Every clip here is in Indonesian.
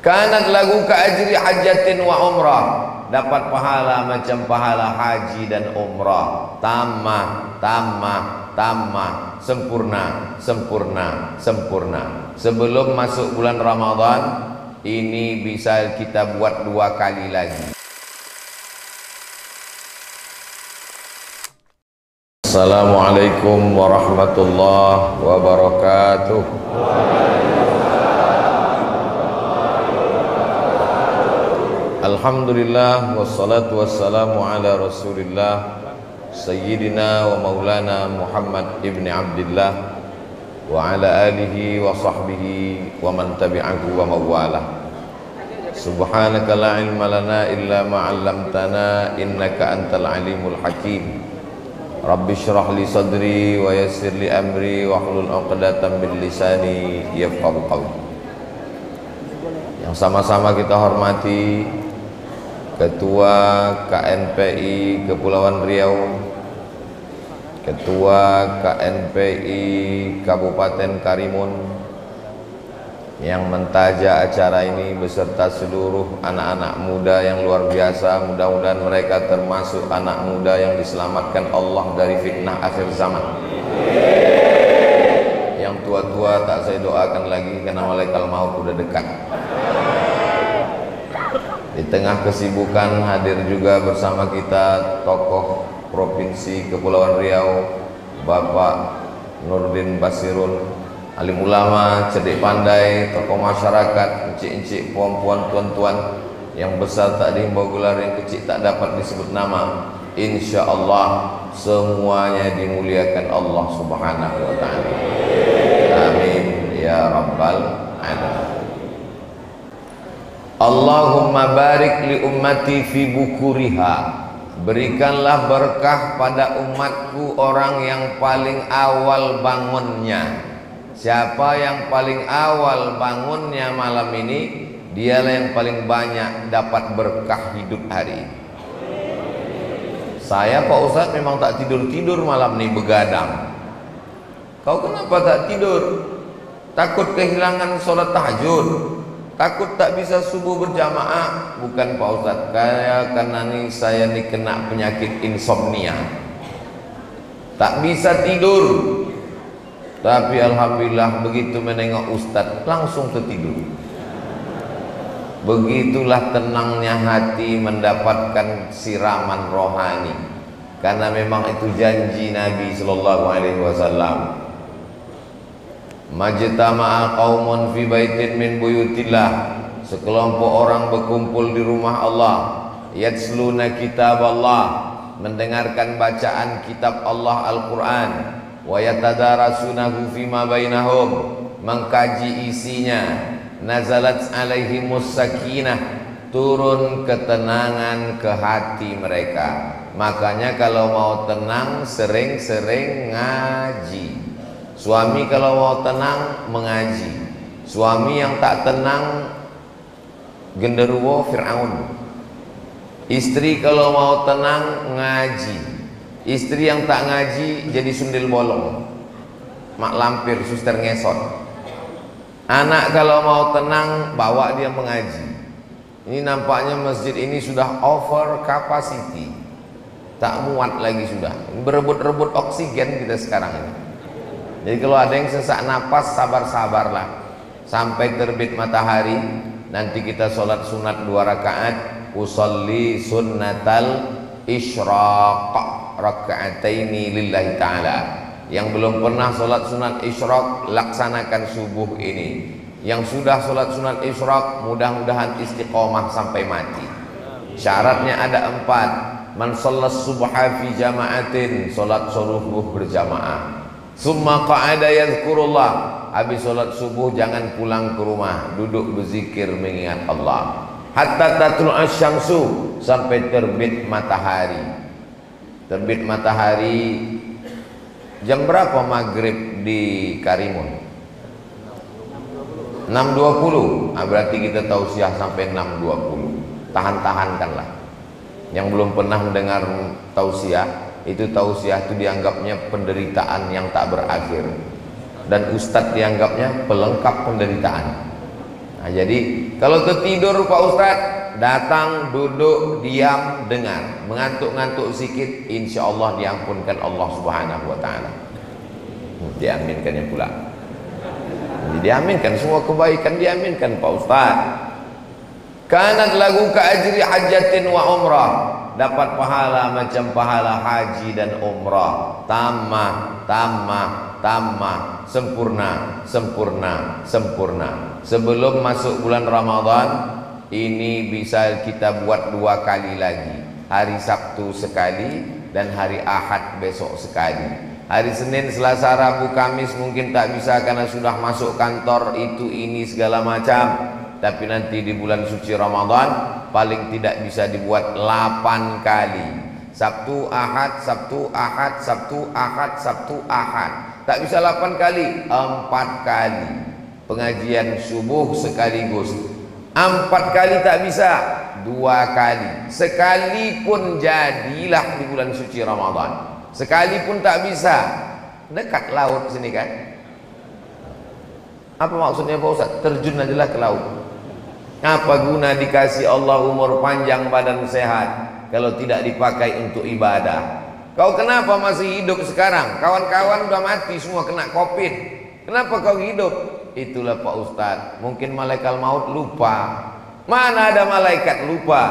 Kanat lagu ka ajri hajatin wa umrah, dapat pahala macam pahala haji dan umrah. Tamah, tamah, tamah, sempurna, sempurna, sempurna. Sebelum masuk bulan Ramadan ini bisa kita buat 2 kali lagi. Assalamualaikum warahmatullahi wabarakatuh. Alhamdulillah wassalatu wassalamu ala Rasulillah Sayyidina wa maulana Muhammad ibn Abdillah wa ala alihi wa sahbihi wa man tabi'ahu wa mawalah. Subhanaka la ilma lana illa ma 'allamtana innaka antal alimul hakim. Rabbi syrah li sadri wa yassir li amri wa hlul 'uqdatam min lisani yafqahu qawli. Yang sama-sama kita hormati Ketua KNPI Kepulauan Riau, Ketua KNPI Kabupaten Karimun yang mentaja acara ini beserta seluruh anak-anak muda yang luar biasa. Mudah-mudahan mereka termasuk anak muda yang diselamatkan Allah dari fitnah akhir zaman. Yang tua-tua tak saya doakan lagi karena malaikat maut sudah dekat. Di tengah kesibukan hadir juga bersama kita tokoh Provinsi Kepulauan Riau, Bapak Nurdin Basirun, alim ulama, cerdik pandai, tokoh masyarakat, encik-encik, puan-puan, tuan-tuan, yang besar tak dihimbau gelar, yang kecil tak dapat disebut nama. Insya Allah semuanya dimuliakan Allah Subhanahu wa ta'ala. Amin ya rabbal alamin. Allahumma barik li ummati fi bukuriha, berikanlah berkah pada umatku orang yang paling awal bangunnya. Siapa yang paling awal bangunnya malam ini, dialah yang paling banyak dapat berkah hidup hari ini. Saya Pak Ustadz memang tak tidur-tidur malam ini, begadang. Kau kenapa tak tidur? Takut kehilangan sholat tahajud? Takut tak bisa subuh berjamaah? Bukan Pak Ustadz, karena saya ni kena penyakit insomnia, tak bisa tidur. Tapi alhamdulillah begitu menengok Ustadz langsung tertidur. Begitulah tenangnya hati mendapatkan siraman rohani, karena memang itu janji Nabi sallallahu alaihi wasallam. Majtama'a qaumun fi baitin min buyutillah, sekelompok orang berkumpul di rumah Allah, yatsluna kitab Allah, mendengarkan bacaan kitab Allah Al-Quran, wa yatadarasunahu fima bainahum, mengkaji isinya. Nazalat alaihimus sakinah, turun ketenangan ke hati mereka. Makanya kalau mau tenang sering-sering ngaji. Suami kalau mau tenang mengaji. Suami yang tak tenang genderuwo Fir'aun. Istri kalau mau tenang ngaji. Istri yang tak ngaji jadi sundel bolong, mak lampir, suster ngesot. Anak kalau mau tenang bawa dia mengaji. Ini nampaknya masjid ini sudah over capacity, tak muat lagi sudah. Berebut-rebut oksigen kita sekarang ini. Jadi kalau ada yang sesak napas, sabar-sabarlah sampai terbit matahari. Nanti kita sholat sunat 2 rakaat. Usolli sunnatal isyraq raka'ataini lillahi ta'ala. Yang belum pernah sholat sunat isyraq, laksanakan subuh ini. Yang sudah sholat sunat isyraq, mudah-mudahan istiqomah sampai mati. Syaratnya ada 4. Man shollas subha fi jama'atin, sholat subuh berjamaah. Summa qa'ada yadhkurullah, habis sholat subuh jangan pulang ke rumah, duduk berzikir mengingat Allah. Hatta tatul asyamsu, sampai terbit matahari. Terbit matahari jam berapa maghrib di Karimun? 6.20. Berarti kita tausiah sampai 6.20. Tahan-tahankanlah. Yang belum pernah mendengar tausiah, itu tausiah itu dianggapnya penderitaan yang tak berakhir, dan ustadz dianggapnya pelengkap penderitaan. Nah, jadi kalau tertidur Pak Ustadz, datang, duduk, diam, dengar. Mengantuk-ngantuk sikit, insya Allah diampunkan Allah Subhanahu wa Ta'ala. Diaminkannya pula. Jadi diaminkan, semua kebaikan diaminkan Pak Ustadz. Kanat lagu ka ajri hajatin wa umrah, dapat pahala macam pahala haji dan umrah. Tamah, tamah, tamah, sempurna, sempurna, sempurna. Sebelum masuk bulan Ramadan, ini bisa kita buat 2 kali lagi. Hari Sabtu sekali dan hari Ahad besok sekali. Hari Senin, Selasa, Rabu, Kamis mungkin tak bisa karena sudah masuk kantor itu ini segala macam. Tapi nanti di bulan suci Ramadan paling tidak bisa dibuat 8 kali. Sabtu, Ahad, Sabtu, Ahad, Sabtu, Ahad, Sabtu, Ahad. Tak bisa 8 kali, 4 kali. Pengajian subuh sekaligus. 4 kali tak bisa, 2 kali. Sekali pun jadilah di bulan suci Ramadan. Sekali pun tak bisa. Dekat laut sini kan. Apa maksudnya Pak Ustaz? Terjun ajalah ke laut. Apa guna dikasih Allah umur panjang, badan sehat, kalau tidak dipakai untuk ibadah? Kau kenapa masih hidup sekarang? Kawan-kawan udah mati semua kena COVID. Kenapa kau hidup? Itulah Pak Ustadz, mungkin malaikat maut lupa. Mana ada malaikat lupa?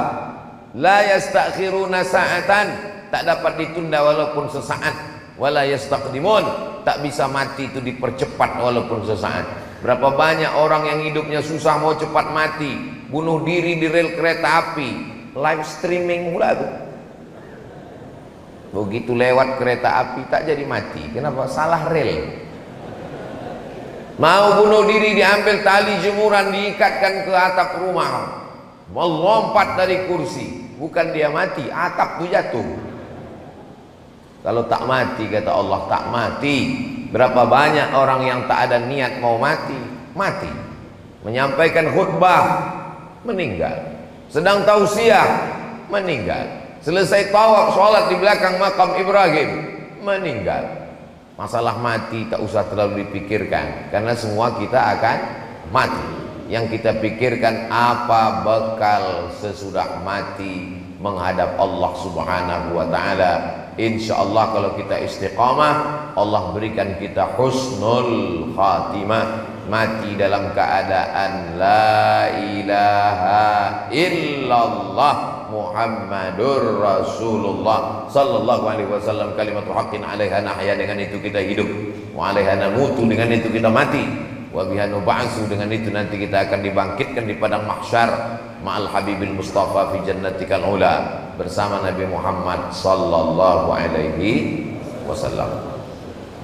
La yastakhiruna sa'atan, tak dapat ditunda walaupun sesaat. Wala yastaqdimun, tak bisa mati itu dipercepat walaupun sesaat. Berapa banyak orang yang hidupnya susah mau cepat mati, bunuh diri di rel kereta api, live streaming pula tuh. Begitu lewat kereta api tak jadi mati. Kenapa? Salah rel. Mau bunuh diri diambil tali jemuran diikatkan ke atap rumah, melompat dari kursi, bukan dia mati, atap tuh jatuh. Kalau tak mati, kata Allah, tak mati. Berapa banyak orang yang tak ada niat mau mati, mati. Menyampaikan khutbah, meninggal. Sedang tausiah, meninggal. Selesai tawaf sholat di belakang makam Ibrahim, meninggal. Masalah mati tak usah terlalu dipikirkan, karena semua kita akan mati. Yang kita pikirkan apa bekal sesudah mati menghadap Allah Subhanahu wa Ta'ala. Insya Allah kalau kita istiqamah, Allah berikan kita husnul khatimah, mati dalam keadaan la ilaha illallah Muhammadur Rasulullah sallallahu alaihi wasallam, kalimatul haqqin 'alaiha nahya, dengan itu kita hidup, wa 'alaiha namutu, dengan itu kita mati, wa biha nub'atsu, dengan itu nanti kita akan dibangkitkan di padang mahsyar ma'al habibil mustafa fi jannatikal ula, bersama Nabi Muhammad sallallahu alaihi wasallam.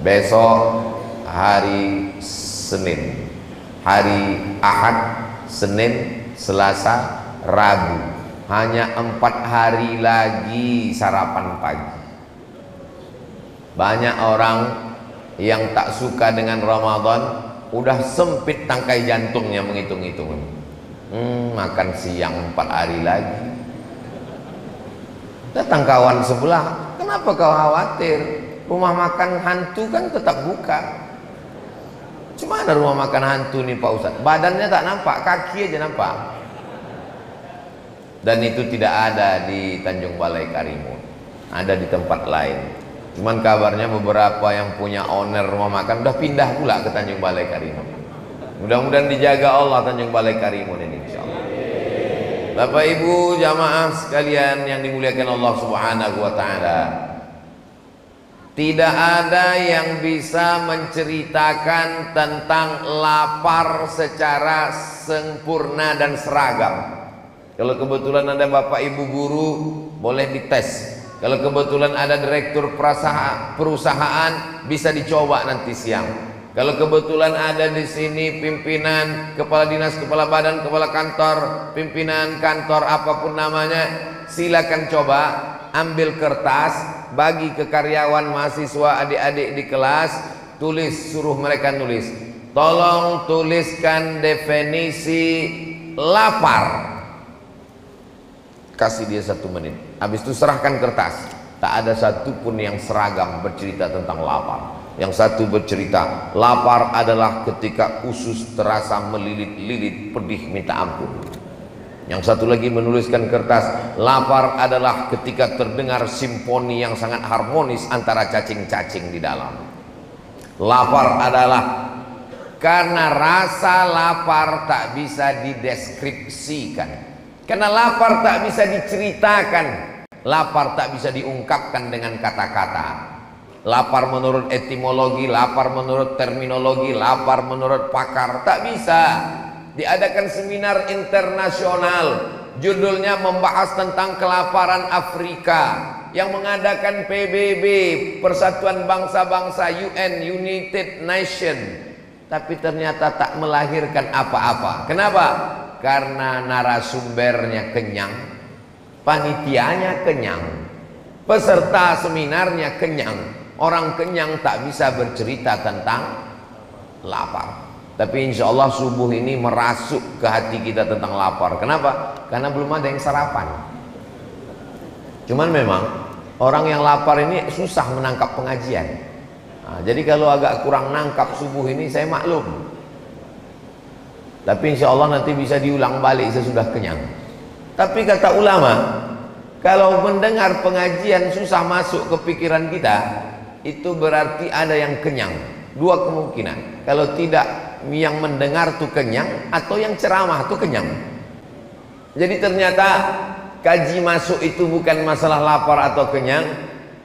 Besok hari Senin, hari Ahad, Senin, Selasa, Rabu, hanya 4 hari lagi sarapan pagi. Banyak orang yang tak suka dengan Ramadan udah sempit tangkai jantungnya menghitung-hitung. Makan siang 4 hari lagi. Datang kawan sebelah, kenapa kau khawatir? Rumah makan hantu kan tetap buka. Cuma ada rumah makan hantu nih Pak Ustadz, badannya tak nampak, kaki aja nampak. Dan itu tidak ada di Tanjung Balai Karimun, ada di tempat lain. Cuman kabarnya beberapa yang punya owner rumah makan udah pindah pula ke Tanjung Balai Karimun. Mudah-mudahan dijaga Allah Tanjung Balai Karimun ini, insyaallah. Bapak Ibu jamaah sekalian yang dimuliakan Allah Subhanahu wa Ta'ala, tidak ada yang bisa menceritakan tentang lapar secara sempurna dan seragam. Kalau kebetulan ada Bapak Ibu guru, boleh dites. Kalau kebetulan ada direktur perusahaan, bisa dicoba nanti siang. Kalau kebetulan ada di sini pimpinan, kepala dinas, kepala badan, kepala kantor, pimpinan kantor apapun namanya, silakan coba ambil kertas, bagi ke karyawan, mahasiswa, adik-adik di kelas, tulis, suruh mereka nulis. Tolong tuliskan definisi lapar. Kasih dia 1 menit. Habis itu serahkan kertas. Tak ada satupun yang seragam bercerita tentang lapar. Yang satu bercerita, lapar adalah ketika usus terasa melilit-lilit, pedih minta ampun. Yang satu lagi menuliskan kertas, lapar adalah ketika terdengar simfoni yang sangat harmonis antara cacing-cacing di dalam. Lapar adalah karena rasa lapar tak bisa dideskripsikan, karena lapar tak bisa diceritakan, lapar tak bisa diungkapkan dengan kata-kata. Lapar menurut etimologi, lapar menurut terminologi, lapar menurut pakar, tak bisa. Diadakan seminar internasional, judulnya membahas tentang kelaparan Afrika, yang mengadakan PBB, Persatuan Bangsa-Bangsa, UN, United Nation, tapi ternyata tak melahirkan apa-apa. Kenapa? Karena narasumbernya kenyang, panitianya kenyang, peserta seminarnya kenyang. Orang kenyang tak bisa bercerita tentang lapar. Tapi insya Allah subuh ini merasuk ke hati kita tentang lapar. Kenapa? Karena belum ada yang sarapan. Cuman memang orang yang lapar ini susah menangkap pengajian. Nah, jadi kalau agak kurang nangkap subuh ini saya maklum. Tapi insya Allah nanti bisa diulang balik sesudah kenyang. Tapi kata ulama, kalau mendengar pengajian susah masuk ke pikiran kita, itu berarti ada yang kenyang. Dua kemungkinan, kalau tidak yang mendengar tuh kenyang, atau yang ceramah tuh kenyang. Jadi ternyata kaji masuk itu bukan masalah lapar atau kenyang,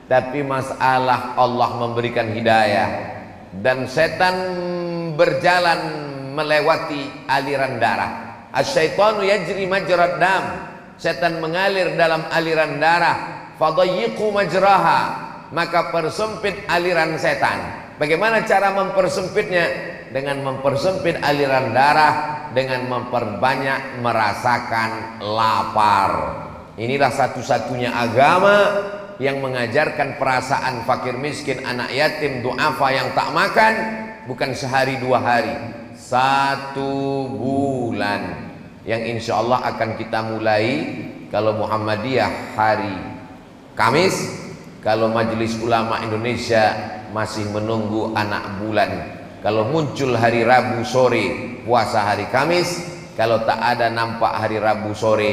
tapi masalah Allah memberikan hidayah. Dan setan berjalan melewati aliran darah. Asyaitanu yajri majrad dam, setan mengalir dalam aliran darah. Fadayyiqu majraha, maka persempit aliran setan. Bagaimana cara mempersempitnya? Dengan mempersempit aliran darah, dengan memperbanyak merasakan lapar. Inilah satu-satunya agama yang mengajarkan perasaan fakir miskin, anak yatim, du'afa yang tak makan, bukan sehari dua hari, 1 bulan, yang insya Allah akan kita mulai kalau Muhammadiyah hari Kamis. Kalau Majelis Ulama Indonesia masih menunggu anak bulan. Kalau muncul hari Rabu sore, puasa hari Kamis. Kalau tak ada nampak hari Rabu sore,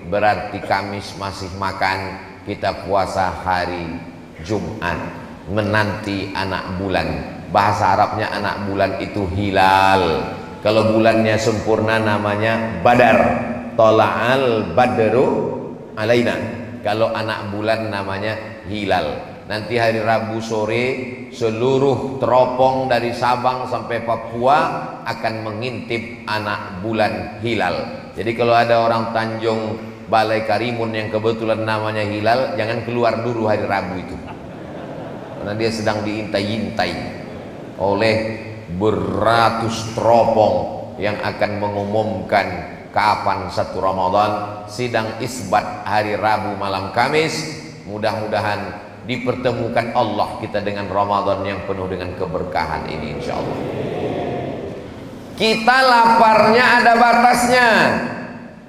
berarti Kamis masih makan, kita puasa hari Jumat, menanti anak bulan. Bahasa Arabnya anak bulan itu hilal. Kalau bulannya sempurna namanya Badar, Tola'al Badru alaina. Kalau anak bulan namanya hilal. Nanti hari Rabu sore seluruh teropong dari Sabang sampai Papua akan mengintip anak bulan hilal. Jadi kalau ada orang Tanjung Balai Karimun yang kebetulan namanya hilal, jangan keluar dulu hari Rabu itu, karena dia sedang diintai-intai oleh beratus teropong yang akan mengumumkan kapan 1 Ramadan, sidang isbat hari Rabu malam Kamis. Mudah-mudahan dipertemukan Allah kita dengan Ramadan yang penuh dengan keberkahan ini insya Allah. Kita laparnya ada batasnya.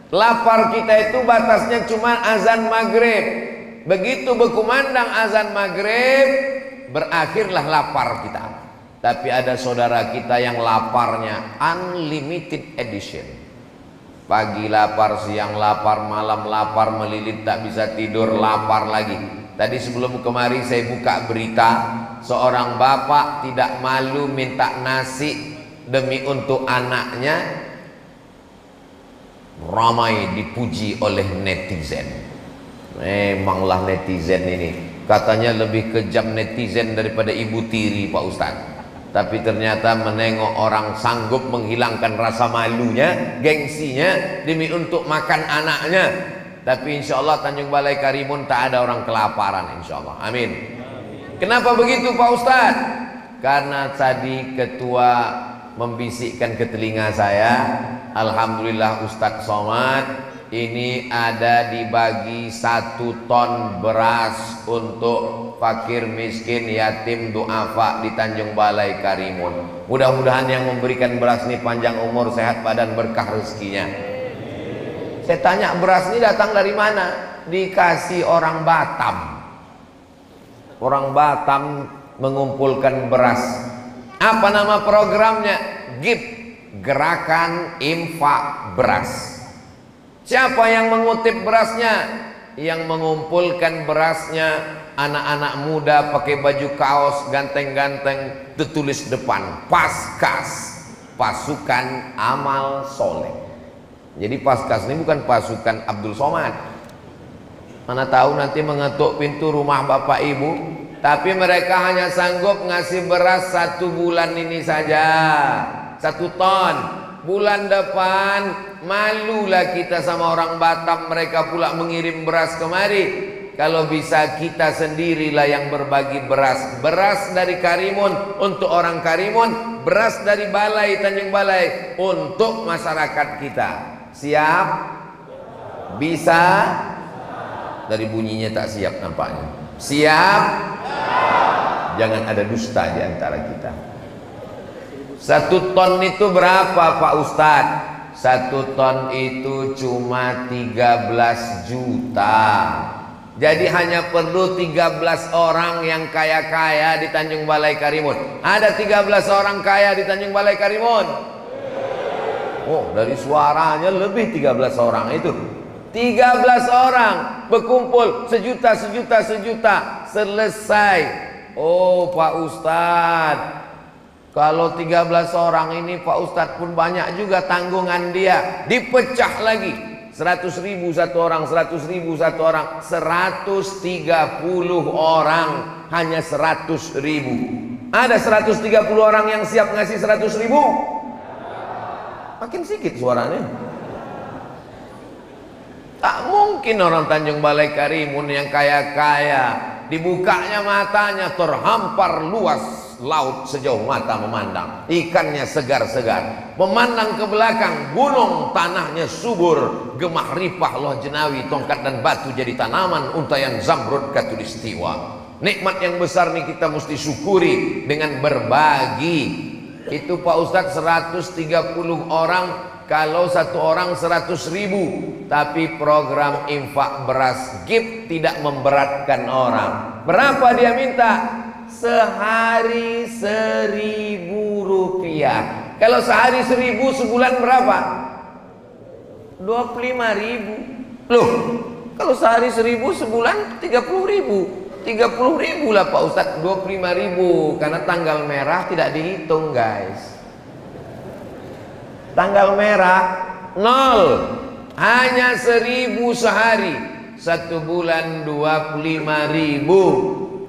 Lapar kita itu batasnya cuma azan maghrib. Begitu berkumandang azan maghrib, berakhirlah lapar kita. Tapi ada saudara kita yang laparnya unlimited edition. Pagi lapar, siang lapar, malam lapar, melilit tak bisa tidur, lapar lagi. Tadi sebelum kemari saya buka berita, seorang bapak tidak malu minta nasi demi untuk anaknya, ramai dipuji oleh netizen. Memanglah netizen ini, katanya lebih kejam netizen daripada ibu tiri Pak Ustadz. Tapi ternyata menengok orang sanggup menghilangkan rasa malunya, gengsinya demi untuk makan anaknya. Tapi insya Allah Tanjung Balai Karimun tak ada orang kelaparan insya Allah. Amin. Kenapa begitu Pak Ustadz? Karena tadi ketua membisikkan ke telinga saya, alhamdulillah Ustadz Somad ini ada dibagi 1 ton beras untuk fakir miskin yatim du'afa di Tanjung Balai Karimun. Mudah-mudahan yang memberikan beras ini panjang umur, sehat badan, berkah rezekinya. Saya tanya, beras ini datang dari mana? Dikasih orang Batam. Orang Batam mengumpulkan beras. Apa nama programnya? GIB, Gerakan Infak Beras. Siapa yang mengutip berasnya? Yang mengumpulkan berasnya anak-anak muda pakai baju kaos ganteng-ganteng, tertulis depan Paskas, Pasukan Amal Soleh. Jadi Paskas ini bukan pasukan Abdul Somad. Mana tahu nanti mengetuk pintu rumah bapak ibu, tapi mereka hanya sanggup ngasih beras 1 bulan ini saja, 1 ton. Bulan depan malulah kita sama orang Batam, mereka pula mengirim beras kemari. Kalau bisa kita sendirilah yang berbagi beras. Beras dari Karimun untuk orang Karimun, beras dari Balai Tanjung Balai untuk masyarakat kita. Siap? Bisa? Dari bunyinya tak siap nampaknya. Siap? Jangan ada dusta di antara kita. 1 ton itu berapa Pak Ustadz? 1 ton itu cuma 13 juta. Jadi hanya perlu 13 orang yang kaya-kaya di Tanjung Balai Karimun. Ada 13 orang kaya di Tanjung Balai Karimun? Oh, dari suaranya lebih 13 orang itu. 13 orang berkumpul sejuta, selesai. Oh Pak Ustadz, kalau 13 orang ini Pak Ustadz pun banyak juga tanggungan dia. Dipecah lagi, 100.000 1 orang, 100.000 1 orang, 130 orang hanya 100.000. Ada 130 orang yang siap ngasih 100.000? Makin sedikit suaranya. Tak mungkin orang Tanjung Balai Karimun yang kaya-kaya dibukanya matanya terhampar luas laut sejauh mata memandang, ikannya segar-segar, memandang ke belakang gunung tanahnya subur, gemah ripah loh jenawi, tongkat dan batu jadi tanaman, untayan zamrud katulistiwa. Nikmat yang besar nih kita mesti syukuri dengan berbagi. Itu Pak Ustadz 130 orang, kalau 1 orang 100.000. Tapi program infak beras GIB tidak memberatkan orang. Berapa dia minta? Sehari 1.000 rupiah. Kalau sehari 1.000, sebulan berapa? 25.000. Loh, kalau sehari 1.000, sebulan 30.000. 30.000 lah Pak Ustadz, 25.000. Karena tanggal merah tidak dihitung guys. Tanggal merah 0. Hanya 1.000 sehari. 1 bulan 25.000.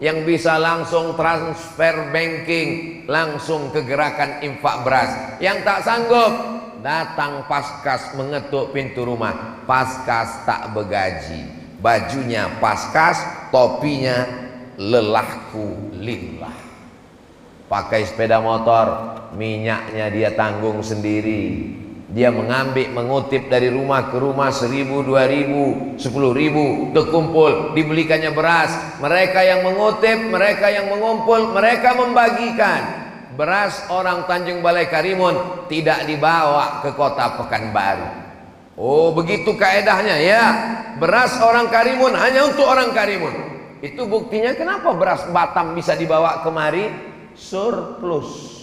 Yang bisa langsung transfer banking, langsung ke gerakan infak beras. Yang tak sanggup, datang Paskas mengetuk pintu rumah. Paskas tak begaji, bajunya Paskas, topinya lelahku lillah. Pakai sepeda motor, minyaknya dia tanggung sendiri. Dia mengambil, mengutip dari rumah ke rumah, 1.000, 2.000, 10.000, terkumpul, dibelikannya beras. Mereka yang mengutip, mereka yang mengumpul, mereka membagikan. Beras orang Tanjung Balai Karimun tidak dibawa ke kota Pekanbaru. Oh begitu kaedahnya ya. Beras orang Karimun hanya untuk orang Karimun. Itu buktinya kenapa beras Batam bisa dibawa kemari surplus.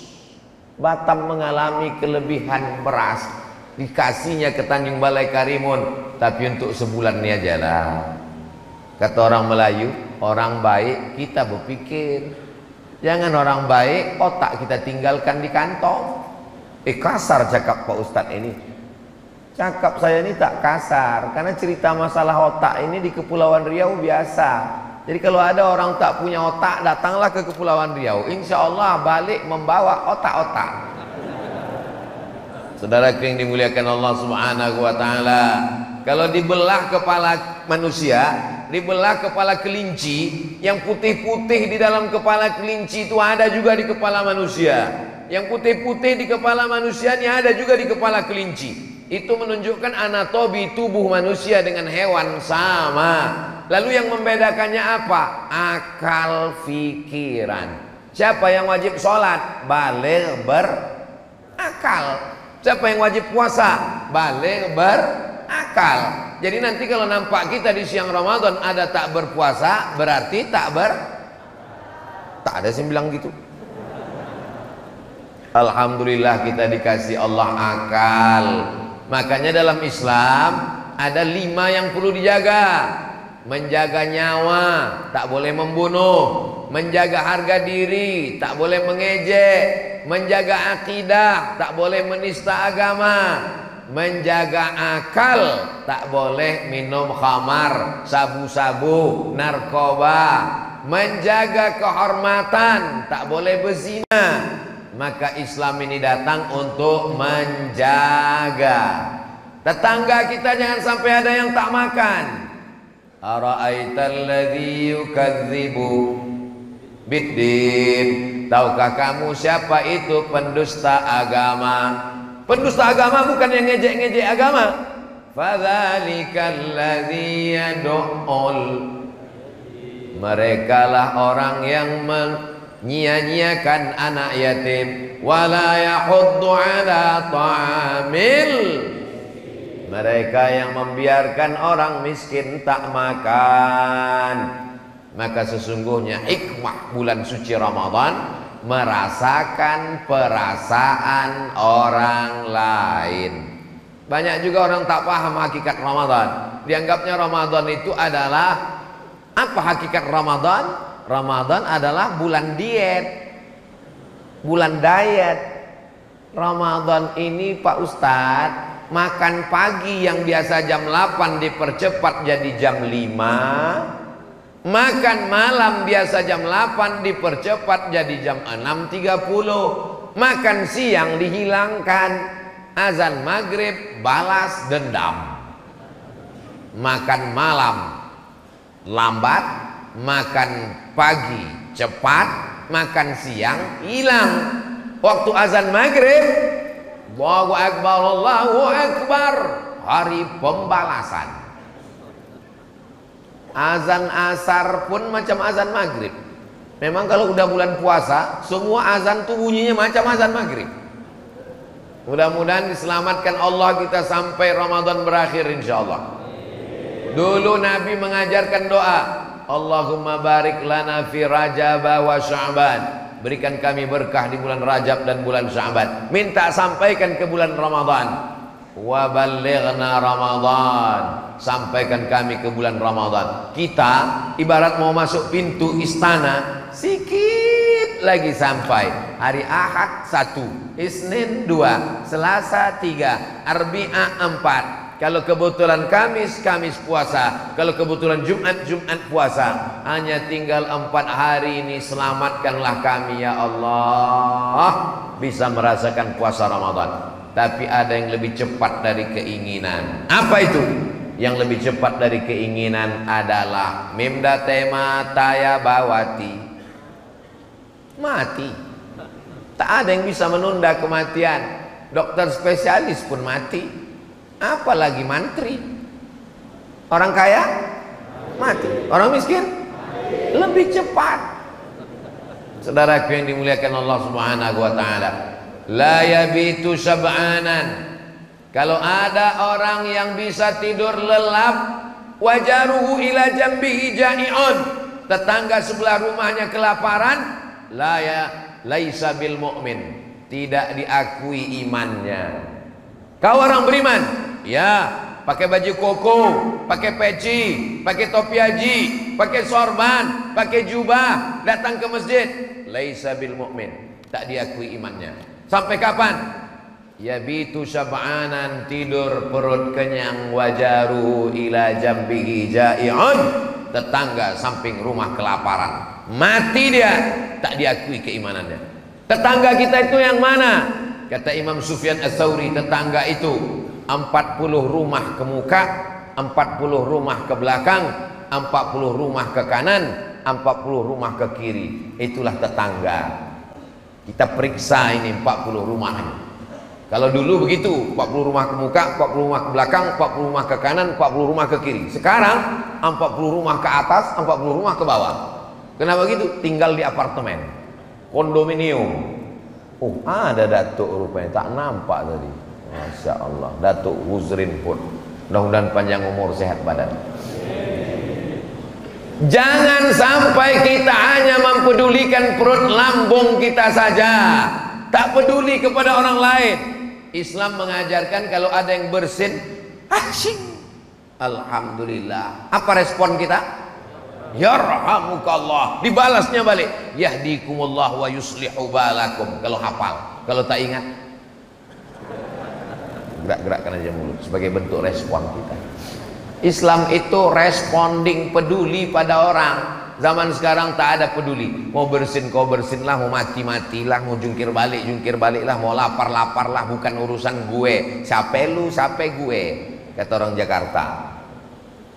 Batam mengalami kelebihan beras, dikasihnya ke Tanjung Balai Karimun, tapi untuk sebulan ini aja lah. Kata orang Melayu, orang baik kita berpikir, jangan orang baik otak kita tinggalkan di kantong. Kasar cakap Pak Ustadz ini. Cakap saya ini tak kasar, karena cerita masalah otak ini di Kepulauan Riau biasa. Jadi kalau ada orang tak punya otak, datanglah ke Kepulauan Riau. Insya Allah balik membawa otak-otak. Saudara yang dimuliakan Allah Subhanahu wa Ta'ala, kalau dibelah kepala manusia, dibelah kepala kelinci, yang putih-putih di dalam kepala kelinci itu ada juga di kepala manusia. Yang putih-putih di kepala manusia ini ada juga di kepala kelinci. Itu menunjukkan anatomi tubuh manusia dengan hewan sama. Lalu yang membedakannya apa? Akal pikiran. Siapa yang wajib sholat? Baligh berakal. Siapa yang wajib puasa? Baligh berakal. Jadi nanti kalau nampak kita di siang Ramadan ada tak berpuasa, berarti tak Tak ada yang bilang gitu. Alhamdulillah kita dikasih Allah akal. Makanya dalam Islam ada 5 yang perlu dijaga. Menjaga nyawa, tak boleh membunuh. Menjaga harga diri, tak boleh mengejek. Menjaga akidah, tak boleh menista agama. Menjaga akal, tak boleh minum khamar, sabu-sabu, narkoba. Menjaga kehormatan, tak boleh berzina. Maka Islam ini datang untuk menjaga. Tetangga kita jangan sampai ada yang tak makan. Ara'aital ladzi yukadzibu biddin. Tahukah kamu siapa itu pendusta agama? Pendusta agama bukan yang ngejek-ngejek agama. Fadzalikal ladzi yad'ul. Merekalah orang yang menyia-nyiakan anak yatim, wala yahuddu ala ta'amil. Mereka yang membiarkan orang miskin tak makan. Maka sesungguhnya hikmah bulan suci Ramadan merasakan perasaan orang lain. Banyak juga orang tak paham hakikat Ramadan. Dianggapnya Ramadan itu adalah apa hakikat Ramadan? Ramadan adalah bulan diet, bulan diet. Ramadan ini Pak Ustadz, makan pagi yang biasa jam 8 dipercepat jadi jam 5. Makan malam biasa jam 8 dipercepat jadi jam 6.30. Makan siang dihilangkan. Azan maghrib balas dendam. Makan malam lambat, makan pagi cepat, makan siang hilang. Waktu azan maghrib, Allahu Akbar, Allahu Akbar, hari pembalasan. Azan asar pun macam azan maghrib. Memang kalau udah bulan puasa, semua azan tuh bunyinya macam azan maghrib. Mudah-mudahan diselamatkan Allah kita sampai Ramadan berakhir insyaallah. Dulu Nabi mengajarkan doa, Allahumma barik lana fi Rajab wa Sya'ban. Berikan kami berkah di bulan Rajab dan bulan Sya'ban. Minta sampaikan ke bulan Ramadan. Wa ballighna Ramadan. Sampaikan kami ke bulan Ramadan. Kita ibarat mau masuk pintu istana, sikit lagi sampai. Hari Ahad 1, Isnin 2, Selasa 3, Arbi'a 4. Kalau kebetulan Kamis, Kamis puasa. Kalau kebetulan Jumat, Jumat puasa. Hanya tinggal 4 hari ini. Selamatkanlah kami ya Allah, bisa merasakan puasa Ramadan. Tapi ada yang lebih cepat dari keinginan. Apa itu? Yang lebih cepat dari keinginan adalah Mimda tema taya bawati. Mati. Tak ada yang bisa menunda kematian. Dokter spesialis pun mati. Apalagi mantri. Orang kaya mati, orang miskin lebih cepat. Saudaraku yang dimuliakan Allah Subhanahu wa taala, la yabitu sab'anan. Kalau ada orang yang bisa tidur lelap, wajaruhu ila jambihi ja'iun, tetangga sebelah rumahnya kelaparan, laisa bil mu'min, tidak diakui imannya. Kau orang beriman, ya, pakai baju koko, pakai peci, pakai topi haji, pakai sorban, pakai jubah, datang ke masjid, laisa bil mu'min, tak diakui imannya. Sampai kapan? Yabitu sab'anan, tidur perut kenyang, wajaruhu ila jambihi ja'iun, tetangga samping rumah kelaparan, mati dia, tak diakui keimanannya. Tetangga kita itu yang mana? Kata Imam Sufyan Ats-Tsauri, tetangga itu 40 rumah ke muka, 40 rumah ke belakang, 40 rumah ke kanan, 40 rumah ke kiri. Itulah tetangga. Kita periksa ini 40 rumah ini. Kalau dulu begitu, 40 rumah ke muka, 40 rumah ke belakang, 40 rumah ke kanan, 40 rumah ke kiri. Sekarang 40 rumah ke atas, 40 rumah ke bawah. Kenapa gitu? Tinggal di apartemen, kondominium. Oh, ada Datuk rupanya, tak nampak tadi. Masya Allah, Datuk Huzrin pun. Mudah-mudahan panjang umur, sehat badan. Jangan sampai kita hanya mempedulikan perut lambung kita saja, tak peduli kepada orang lain. Islam mengajarkan kalau ada yang bersin, asyik, alhamdulillah. Apa respon kita? Yarhamukallah. Dibalasnya balik, yahdikumullah wa yuslihu balakum. Kalau hafal, kalau tak ingat, gerak-gerakkan aja mulut sebagai bentuk respon kita. Islam itu responding, peduli pada orang. Zaman sekarang tak ada peduli. Mau bersin kau bersin lah, mau mati matilah, mau jungkir balik lah, mau lapar lah, bukan urusan gue. Siapa lu, siapa gue, kata orang Jakarta.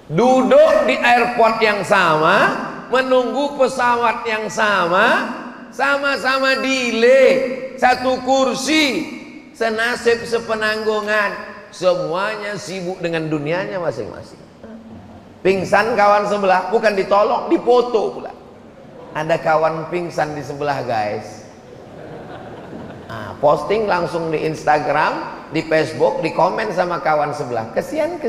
Duduk di airport yang sama, menunggu pesawat yang sama, sama-sama delay, satu kursi, senasib sepenanggungan. Semuanya sibuk dengan dunianya masing-masing. Pingsan kawan sebelah, bukan ditolong, dipoto pula. Ada kawan pingsan di sebelah, guys. Posting langsung di Instagram, di Facebook, di komen sama kawan sebelah. Kesian.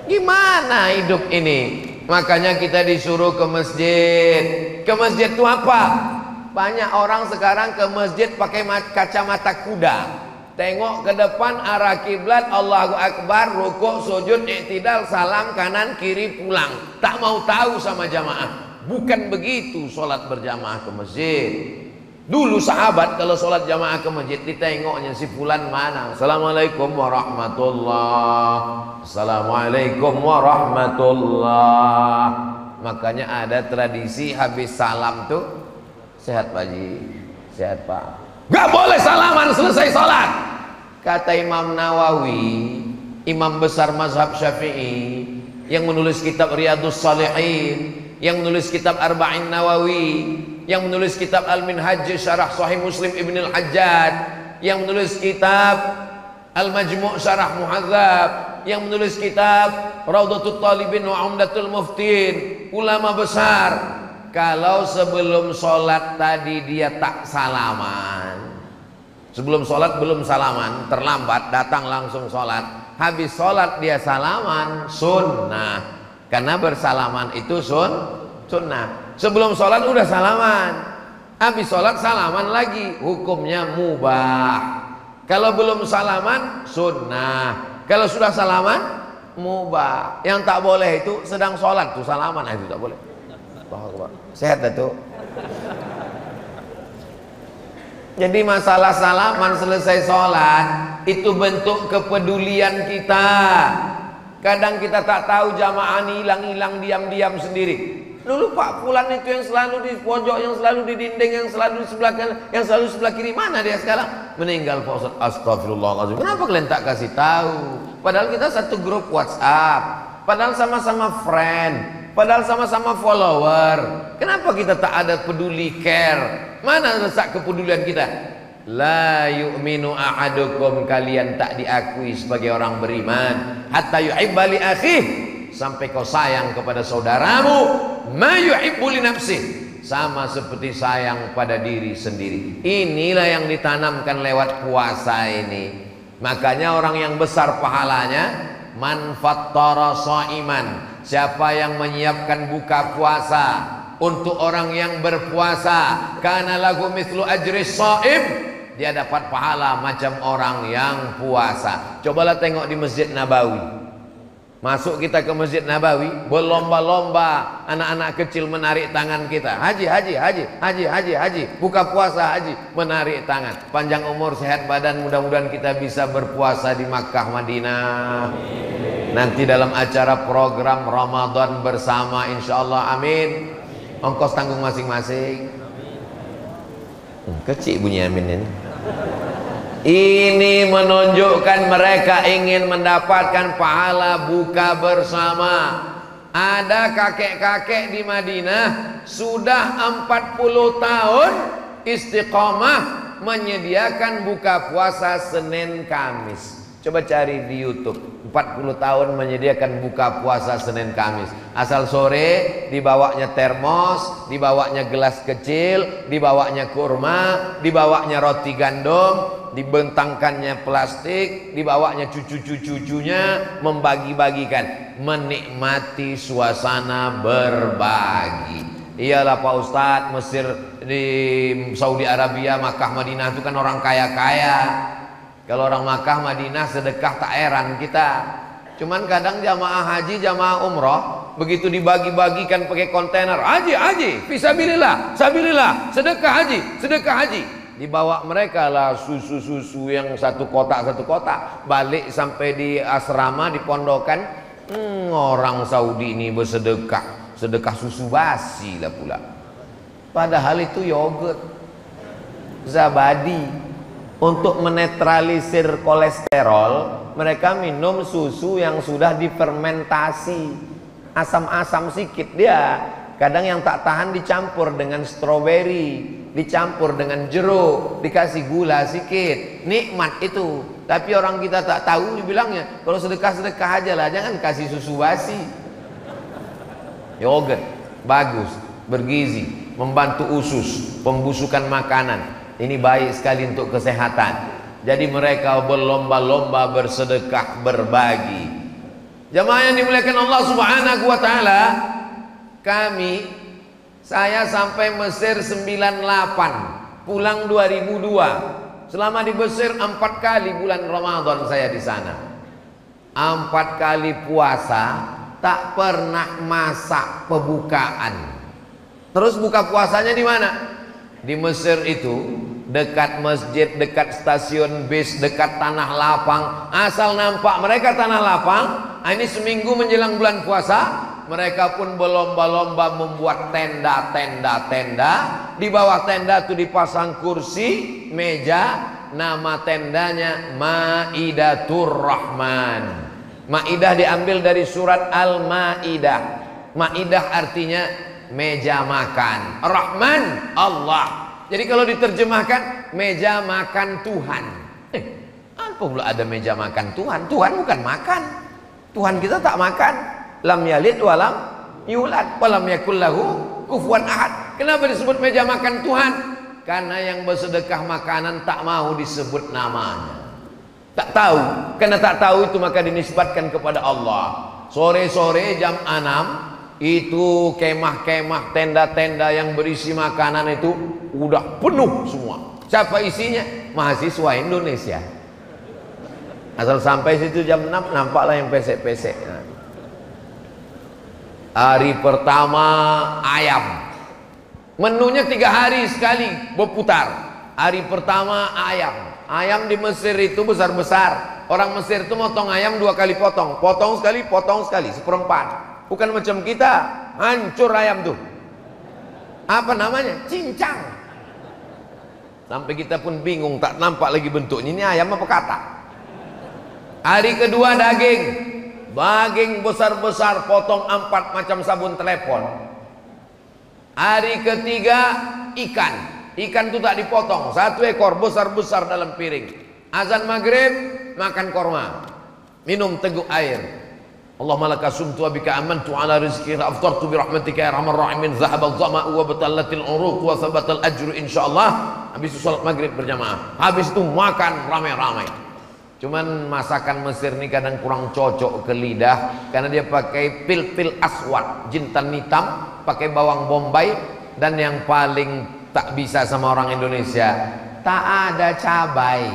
Gimana hidup ini? Makanya kita disuruh ke masjid. Ke masjid itu apa? Banyak orang sekarang ke masjid pakai kacamata kuda. Tengok ke depan, arah kiblat, Allahu Akbar, rukuk, sujud, i'tidal, salam, kanan, kiri, pulang. Tak mau tahu sama jamaah. Bukan begitu sholat berjamaah ke masjid. Dulu sahabat kalau sholat jamaah ke masjid, ditengoknya si fulan mana. Assalamualaikum warahmatullah. Assalamualaikum warahmatullah. Makanya ada tradisi habis salam tuh, sehat Pak Haji, sehat Pak. Gak boleh salaman selesai sholat. Kata Imam Nawawi, imam besar mazhab Syafi'i, yang menulis kitab Riyadhus Shalihin, yang menulis kitab Arba'in Nawawi, yang menulis kitab Al-Minhaj Syarah Sahih Muslim Ibn Al-Hajjaj, yang menulis kitab Al-Majmu' Syarah Muhadzab, yang menulis kitab Raudhatul Talibin wa Umdatul Muftin, ulama besar. Kalau sebelum sholat tadi dia tak salaman, sebelum sholat belum salaman, terlambat, datang langsung sholat, habis sholat dia salaman, sunnah. Karena bersalaman itu sunnah. Sebelum sholat udah salaman, habis sholat salaman lagi, hukumnya mubah. Kalau belum salaman, sunnah. Kalau sudah salaman, mubah. Yang tak boleh itu sedang sholat tuh salaman, itu tak boleh. Sehat Datuk. Jadi masalah salaman selesai sholat itu bentuk kepedulian kita. Kadang kita tak tahu jamaah ini hilang-hilang diam-diam sendiri. Dulu Pak Fulan itu yang selalu di pojok, yang selalu di dinding, yang selalu di sebelah kanan, yang selalu di sebelah kiri, mana dia sekarang? Meninggal Pak Ustaz. Astagfirullahaladzim. Kenapa kalian tak kasih tahu? Padahal kita satu grup WhatsApp, padahal sama-sama friend, padahal sama-sama follower. Kenapa kita tak ada peduli, care? Mana letak kepedulian kita? La yu'minu ahadukum, kalian tak diakui sebagai orang beriman hatta yuhibba li akhih, sampai kau sayang kepada saudaramu ma yuhibbu li nafsih, sama seperti sayang pada diri sendiri. Inilah yang ditanamkan lewat puasa ini. Makanya orang yang besar pahalanya, man fattara shaiman, siapa yang menyiapkan buka puasa untuk orang yang berpuasa, kana lahu mithlu ajri shaim, dia dapat pahala macam orang yang puasa. Cobalah tengok di Masjid Nabawi. Masuk kita ke Masjid Nabawi, berlomba-lomba anak-anak kecil menarik tangan kita. Haji, haji, haji, haji, haji, haji, buka puasa haji, menarik tangan. Panjang umur, sehat badan, mudah-mudahan kita bisa berpuasa di Makkah, Madinah. Nanti dalam acara program Ramadan bersama, insya Allah, amin. Ongkos tanggung masing-masing. Kecil bunyi amin ini. Ini menunjukkan mereka ingin mendapatkan pahala buka bersama. Ada kakek-kakek di Madinah sudah 40 tahun istiqomah menyediakan buka puasa Senin Kamis. Coba cari di YouTube, 40 tahun menyediakan buka puasa Senin Kamis. Asal sore dibawanya termos, dibawanya gelas kecil, dibawanya kurma, dibawanya roti gandum, dibentangkannya plastik, dibawanya cucu-cucunya, membagi-bagikan, menikmati suasana berbagi. Iyalah Pak Ustadz, Mesir, di Saudi Arabia, Makkah, Madinah itu kan orang kaya-kaya. Kalau orang Makkah, Madinah sedekah tak heran kita. Cuman kadang jamaah haji, jamaah umroh begitu dibagi-bagikan pakai kontainer, haji, fisabilillah, sabilillah, sedekah haji. Dibawa mereka lah susu-susu yang satu kotak, balik sampai di asrama, di pondokan. Orang Saudi ini sedekah susu basi lah pula. Padahal itu yogurt, zabadi. Untuk menetralisir kolesterol, mereka minum susu yang sudah difermentasi, asam-asam sikit dia. Kadang yang tak tahan dicampur dengan stroberi, dicampur dengan jeruk, dikasih gula sikit, nikmat itu. Tapi orang kita tak tahu, dibilangnya kalau sedekah-sedekah aja lah, jangan kasih susu basi. Yogurt bagus, bergizi, membantu usus, pembusukan makanan. Ini baik sekali untuk kesehatan. Jadi mereka berlomba-lomba bersedekah, berbagi. Jamaah yang dimuliakan Allah Subhanahu wa taala, saya sampai Mesir 98, pulang 2002. Selama di Mesir 4 kali bulan Ramadan saya di sana. 4 kali puasa, tak pernah masak pembukaan. Terus buka puasanya di mana? Di Mesir itu, dekat masjid, dekat stasiun bis, dekat tanah lapang. Asal nampak mereka tanah lapang, ini seminggu menjelang bulan puasa, mereka pun berlomba-lomba membuat tenda. Di bawah tenda itu dipasang kursi, meja, nama tendanya Maidatur Rahman. Maidah diambil dari surat Al-Maidah. Maidah artinya meja makan, Rahman Allah. Jadi kalau diterjemahkan meja makan Tuhan. Apa pula ada meja makan Tuhan? Tuhan bukan makan. Tuhan kita tak makan. Lam yalid walam yulad walam yakul lahu kufuwan ahad. Kenapa disebut meja makan Tuhan? Karena yang bersedekah makanan tak mau disebut namanya. Tak tahu. Karena tak tahu itu maka dinisbatkan kepada Allah. Sore-sore jam 6 itu kemah-kemah, tenda-tenda yang berisi makanan itu udah penuh semua. Siapa isinya? Mahasiswa Indonesia. Asal sampai situ jam 6 nampaklah yang pesek-pesek. Hari pertama ayam. Menunya 3 hari sekali berputar. Hari pertama ayam. Ayam di Mesir itu besar-besar. Orang Mesir itu motong ayam 2 kali potong. Potong sekali, seperempat. Bukan macam kita, hancur ayam tuh. Apa namanya? Cincang. Sampai kita pun bingung, tak nampak lagi bentuknya. Ini ayam apa katak? Hari kedua daging. Daging besar-besar, potong 4 macam sabun telepon. Hari ketiga ikan. Ikan itu tak dipotong, 1 ekor besar-besar dalam piring. Azan maghrib, makan korma, minum teguk air. Allahumma laka sumtu wa bika amantu ala rizqi aftartu bi rahmatika ya arhamar rahimin zahaba adh-dhama'u wa batallatil uruq wa thabatal ajru insyaallah. Habis itu salat maghrib berjamaah. Habis itu makan ramai-ramai. Cuman masakan Mesir ini kadang kurang cocok ke lidah karena dia pakai pil-pil aswad, jintan hitam, pakai bawang bombay, dan yang paling tak bisa sama orang Indonesia, tak ada cabai,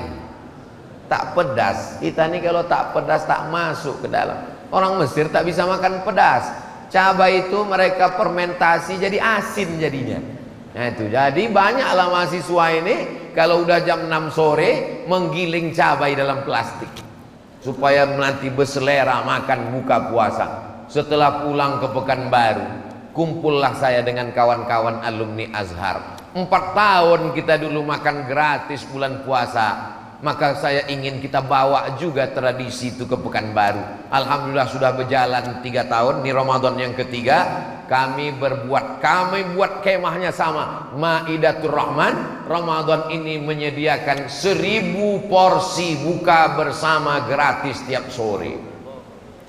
tak pedas. Kita nih kalau tak pedas tak masuk ke dalam. Orang Mesir tak bisa makan pedas. Cabai itu mereka fermentasi jadi asin jadinya. Nah itu, jadi banyaklah mahasiswa ini kalau udah jam 6 sore menggiling cabai dalam plastik supaya nanti berselera makan buka puasa. Setelah pulang ke Pekanbaru, kumpullah saya dengan kawan-kawan alumni Azhar. 4 tahun kita dulu makan gratis bulan puasa. Maka saya ingin kita bawa juga tradisi itu ke Pekanbaru. Alhamdulillah sudah berjalan 3 tahun. Ini Ramadan yang ketiga. Kami buat kemahnya sama, Maidatur Rahman. Ramadan ini menyediakan 1000 porsi buka bersama gratis tiap sore.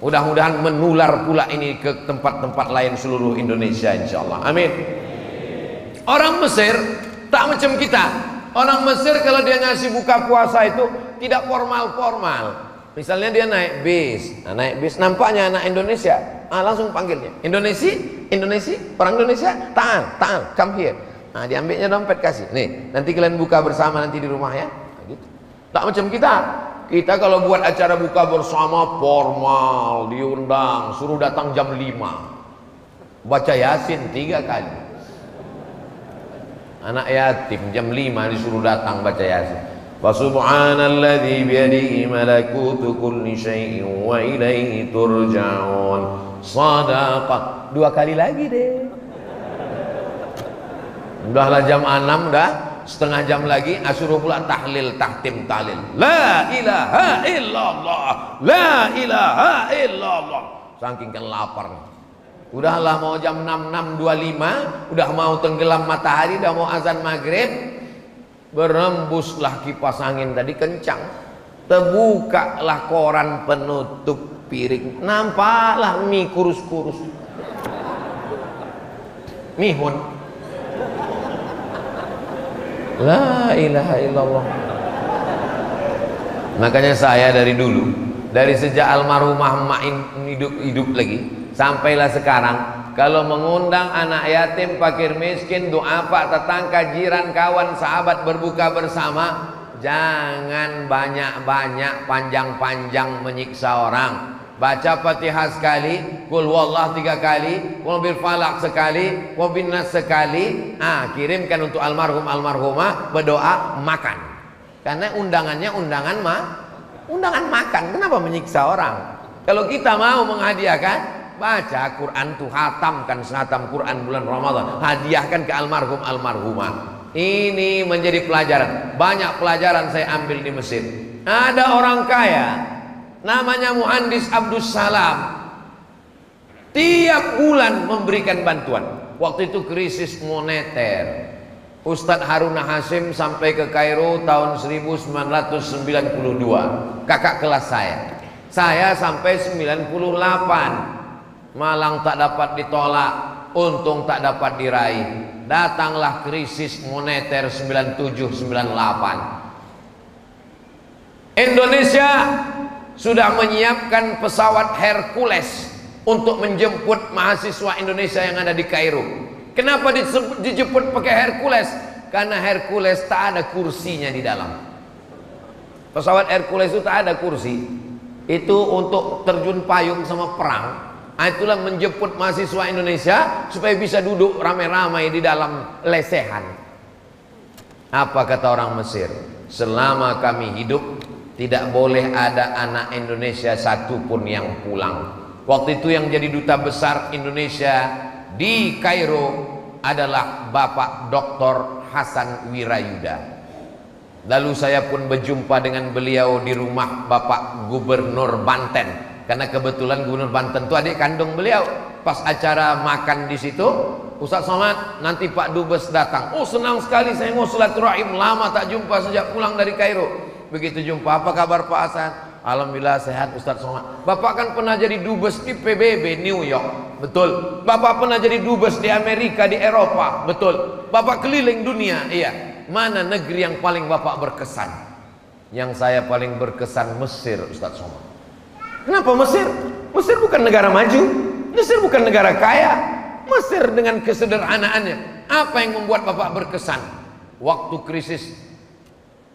Mudah-mudahan menular pula ini ke tempat-tempat lain seluruh Indonesia, insyaallah. Amin. Orang Mesir tak macam kita. Orang Mesir kalau dia ngasih buka puasa itu tidak formal-formal. Misalnya dia naik bis, nampaknya anak Indonesia, langsung panggilnya, Indonesia, orang Indonesia, ta'al, come here. Diambilnya dompet kasih, nih, nanti kalian buka bersama nanti di rumah ya. Gitu. Tak macam kita kalau buat acara buka bersama formal, diundang, suruh datang jam 5, baca Yasin 3 kali. Anak yatim jam 5 disuruh datang baca Yasin. Fa subhanalladzi biyadihi malakutu kulli syai'in wa ilaihi turja'un. Shadaqah. 2 kali lagi deh. Udahlah jam 6 dah, setengah jam lagi suruh pula tahlil, tahtim tahlil. La ilaha illallah, la ilaha illallah. Saking kan lapar. Udahlah mau jam 6.25, udah mau tenggelam matahari, udah mau azan maghrib, berembuslah kipas angin tadi kencang, terbukalah koran penutup piring, nampaklah mie kurus-kurus, mihun. La ilaha illallah. Makanya saya dari dulu, dari sejak almarhumah Main hidup lagi sampailah sekarang, kalau mengundang anak yatim, fakir miskin, duafa, tetangga, jiran, kawan, sahabat berbuka bersama, jangan banyak-banyak, panjang-panjang menyiksa orang. Baca Fatihah sekali, Qul Huwallah 3 kali, Qul bil Falaq sekali, Qul bin Nas sekali. Kirimkan untuk almarhumah, berdoa, makan. Karena undangannya undangan makan. Kenapa menyiksa orang? Kalau kita mau menghadiahkan, baca Quran tuh, hatamkan sehatam Quran bulan Ramadan, hadiahkan ke almarhumah. Ini menjadi pelajaran. Banyak pelajaran saya ambil di Mesir. Ada orang kaya namanya Muhandis Abdus Salam, tiap bulan memberikan bantuan. Waktu itu krisis moneter. Ustadz Haruna Hasim sampai ke Kairo tahun 1992, kakak kelas saya sampai 98. Malang tak dapat ditolak, untung tak dapat diraih. Datanglah krisis moneter 97-98. Indonesia sudah menyiapkan pesawat Hercules untuk menjemput mahasiswa Indonesia yang ada di Kairo. Kenapa dijemput pakai Hercules? Karena Hercules tak ada kursinya di dalam. Pesawat Hercules itu tak ada kursi. Itu untuk terjun payung sama perang. Itulah menjemput mahasiswa Indonesia supaya bisa duduk ramai-ramai di dalam lesehan. Apa kata orang Mesir? Selama kami hidup, tidak boleh ada anak Indonesia satupun yang pulang. Waktu itu yang jadi duta besar Indonesia di Kairo adalah Bapak Dr. Hasan Wirayuda. Lalu saya pun berjumpa dengan beliau di rumah Bapak Gubernur Banten. Karena kebetulan Gubernur Banten itu adik kandung beliau. Pas acara makan di situ, Ustaz Somad, nanti Pak Dubes datang. Oh senang sekali, saya mau silaturahim, lama tak jumpa sejak pulang dari Kairo. Begitu jumpa, apa kabar Pak Hasan? Alhamdulillah sehat Ustaz Somad. Bapak kan pernah jadi Dubes di PBB New York. Betul. Bapak pernah jadi Dubes di Amerika, di Eropa. Betul. Bapak keliling dunia. Iya. Mana negeri yang paling Bapak berkesan? Yang saya paling berkesan Mesir, Ustaz Somad. Kenapa Mesir? Mesir bukan negara maju, Mesir bukan negara kaya. Mesir dengan kesederhanaannya. Apa yang membuat Bapak berkesan? Waktu krisis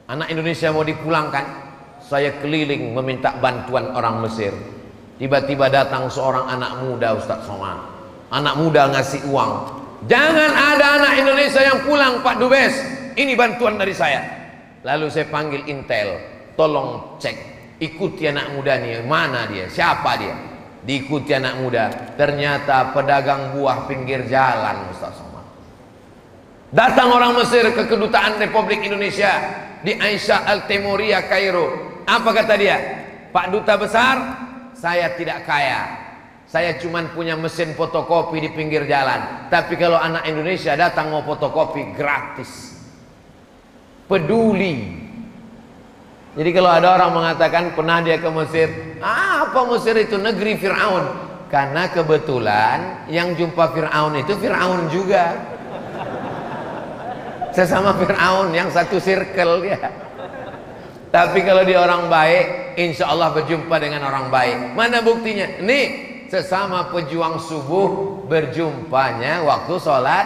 anak Indonesia mau dipulangkan, saya keliling meminta bantuan orang Mesir. Tiba-tiba datang seorang anak muda, Ustaz Somad. Anak muda ngasih uang. Jangan ada anak Indonesia yang pulang Pak Dubes. Ini bantuan dari saya. Lalu saya panggil Intel, tolong cek. Ikuti anak muda nih, mana dia, siapa dia? Diikuti anak muda, ternyata pedagang buah pinggir jalan, Ustaz Somad. Datang orang Mesir ke kedutaan Republik Indonesia di Aisyah Al-Timuriyah, Kairo. Apa kata dia? Pak Duta Besar, saya tidak kaya, saya cuma punya mesin fotokopi di pinggir jalan. Tapi kalau anak Indonesia datang mau fotokopi, gratis. Peduli. Jadi kalau ada orang mengatakan pernah dia ke Mesir, apa Mesir itu? Negeri Fir'aun. Karena kebetulan yang jumpa Fir'aun itu Fir'aun juga, sesama Fir'aun, yang satu circle dia. Tapi kalau dia orang baik, insya Allah berjumpa dengan orang baik. Mana buktinya? Nih, sesama pejuang subuh berjumpanya waktu sholat